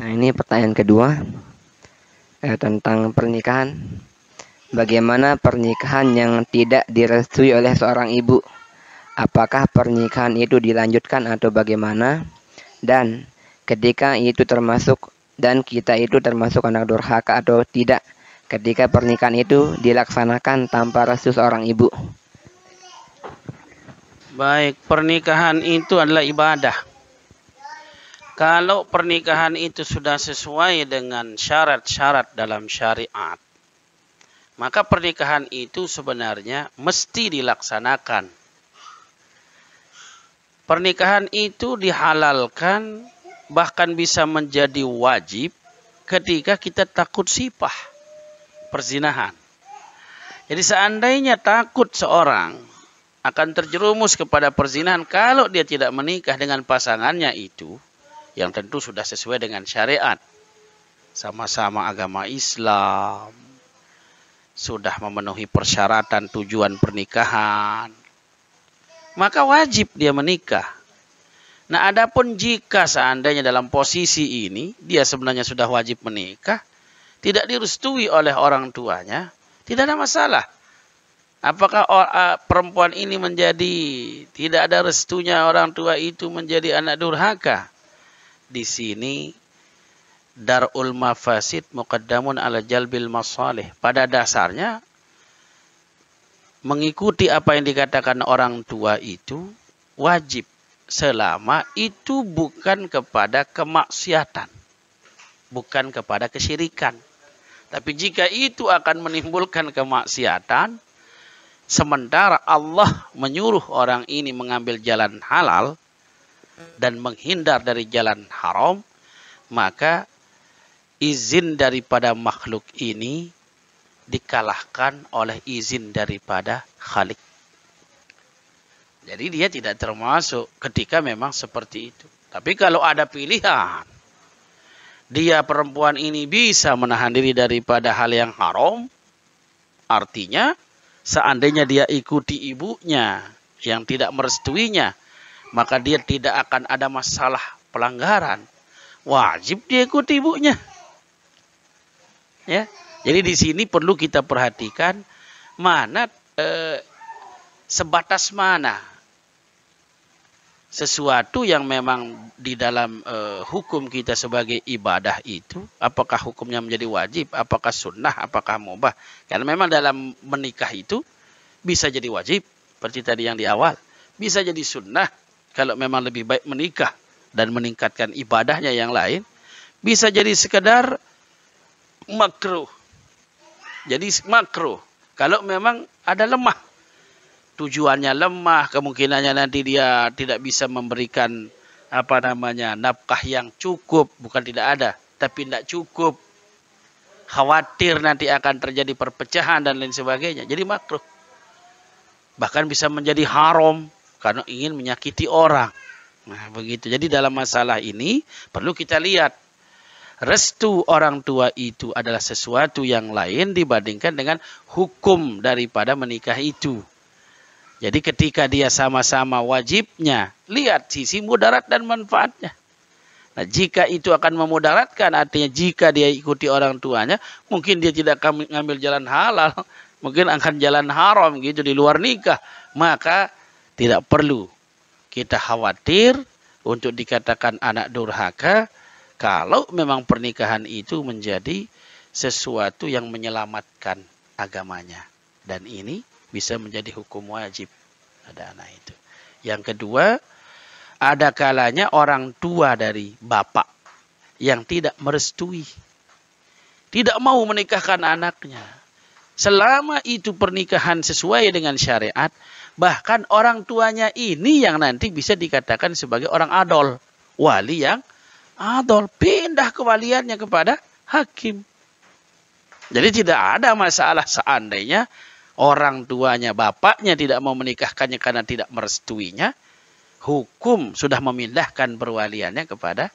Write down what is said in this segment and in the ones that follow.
Nah, ini pertanyaan kedua tentang pernikahan. Bagaimana pernikahan yang tidak direstui oleh seorang ibu? Apakah pernikahan itu dilanjutkan atau bagaimana? Dan ketika itu termasuk dan kita itu termasuk anak durhaka atau tidak ketika pernikahan itu dilaksanakan tanpa restu seorang ibu? Baik, pernikahan itu adalah ibadah. Kalau pernikahan itu sudah sesuai dengan syarat-syarat dalam syariat, maka pernikahan itu sebenarnya mesti dilaksanakan. Pernikahan itu dihalalkan, bahkan bisa menjadi wajib ketika kita takut sipah, perzinahan. Jadi seandainya takut seorang akan terjerumus kepada perzinahan kalau dia tidak menikah dengan pasangannya itu, yang tentu sudah sesuai dengan syariat, sama-sama agama Islam, sudah memenuhi persyaratan tujuan pernikahan, maka wajib dia menikah. Nah, adapun jika seandainya dalam posisi ini dia sebenarnya sudah wajib menikah, tidak direstui oleh orang tuanya, tidak ada masalah. Apakah perempuan ini menjadi tidak ada restunya orang tua itu menjadi anak durhaka? Di sini darul mafasid muqaddamun ala jalbil masalih. Pada dasarnya mengikuti apa yang dikatakan orang tua itu wajib selama itu bukan kepada kemaksiatan, bukan kepada kesyirikan. Tapi jika itu akan menimbulkan kemaksiatan, sementara Allah menyuruh orang ini mengambil jalan halal dan menghindar dari jalan haram, maka izin daripada makhluk ini dikalahkan oleh izin daripada Khalik. Jadi dia tidak termasuk ketika memang seperti itu. Tapi kalau ada pilihan, dia perempuan ini bisa menahan diri daripada hal yang haram, artinya seandainya dia ikuti ibunya yang tidak merestuinya, maka dia tidak akan ada masalah pelanggaran. Wajib dia ikuti ibunya. Ya. Jadi di sini perlu kita perhatikan mana sebatas mana sesuatu yang memang di dalam hukum kita sebagai ibadah itu, apakah hukumnya menjadi wajib, apakah sunnah, apakah mubah. Karena memang dalam menikah itu bisa jadi wajib, seperti tadi yang di awal. Bisa jadi sunnah, kalau memang lebih baik menikah dan meningkatkan ibadahnya yang lain. Bisa jadi sekedar makruh. Jadi makruh. Kalau memang ada lemah. Tujuannya lemah, kemungkinannya nanti dia tidak bisa memberikan nafkah yang cukup. Bukan tidak ada, tapi tidak cukup. Khawatir nanti akan terjadi perpecahan dan lain sebagainya. Jadi makruh. Bahkan bisa menjadi haram karena ingin menyakiti orang. Nah, begitu. Jadi dalam masalah ini perlu kita lihat restu orang tua itu adalah sesuatu yang lain dibandingkan dengan hukum daripada menikah itu. Jadi ketika dia sama-sama wajibnya, lihat sisi mudarat dan manfaatnya. Nah, jika itu akan memudaratkan, artinya jika dia ikuti orang tuanya, mungkin dia tidak akan mengambil jalan halal, mungkin akan jalan haram gitu di luar nikah. Maka tidak perlu kita khawatir untuk dikatakan anak durhaka kalau memang pernikahan itu menjadi sesuatu yang menyelamatkan agamanya. Dan ini bisa menjadi hukum wajib pada anak itu. Yang kedua, ada kalanya orang tua dari bapak yang tidak merestui, tidak mau menikahkan anaknya. Selama itu pernikahan sesuai dengan syariat, bahkan orang tuanya ini yang nanti bisa dikatakan sebagai orang adol. Wali yang adol, pindah kewaliannya kepada hakim. Jadi tidak ada masalah seandainya orang tuanya, bapaknya tidak mau menikahkannya karena tidak merestuinya. Hukum sudah memindahkan perwaliannya kepada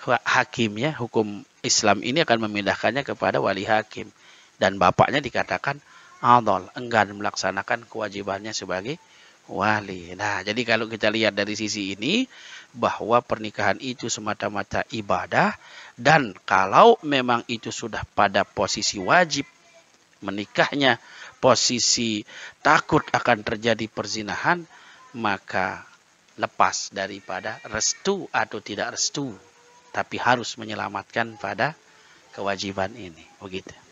hakimnya. Hukum Islam ini akan memindahkannya kepada wali hakim. Dan bapaknya dikatakan adol, enggan melaksanakan kewajibannya sebagai wali. Nah, jadi kalau kita lihat dari sisi ini, bahwa pernikahan itu semata-mata ibadah, dan kalau memang itu sudah pada posisi wajib menikahnya, posisi takut akan terjadi perzinahan, maka lepas daripada restu atau tidak restu, tapi harus menyelamatkan pada kewajiban ini. Begitu.